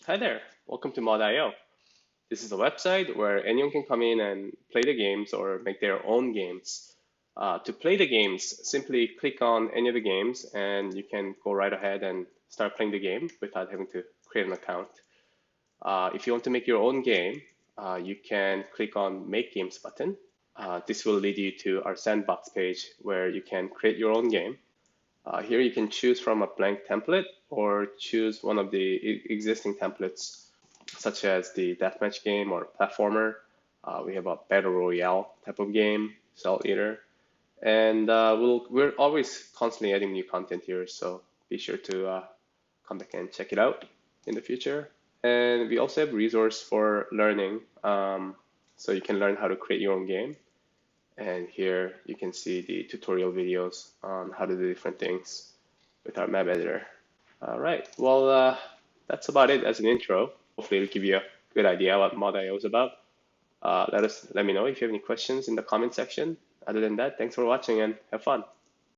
Hi there, welcome to Mod.io. This is a website where anyone can come in and play the games or make their own games. To play the games, simply click on any of the games and you can go right ahead and start playing the game without having to create an account. If you want to make your own game, you can click on Make Games button. This will lead you to our sandbox page where you can create your own game. Here you can choose from a blank template or choose one of the existing templates, such as the deathmatch game or platformer. We have a battle royale type of game, Cell Eater, and we're always constantly adding new content here, so be sure to come back and check it out in the future. And we also have resource for learning, so you can learn how to create your own game. And here you can see the tutorial videos on how to do different things with our map editor. All right, well, that's about it as an intro. Hopefully it'll give you a good idea what Mod.io is about. Let me know if you have any questions in the comment section. Other than that, thanks for watching and have fun.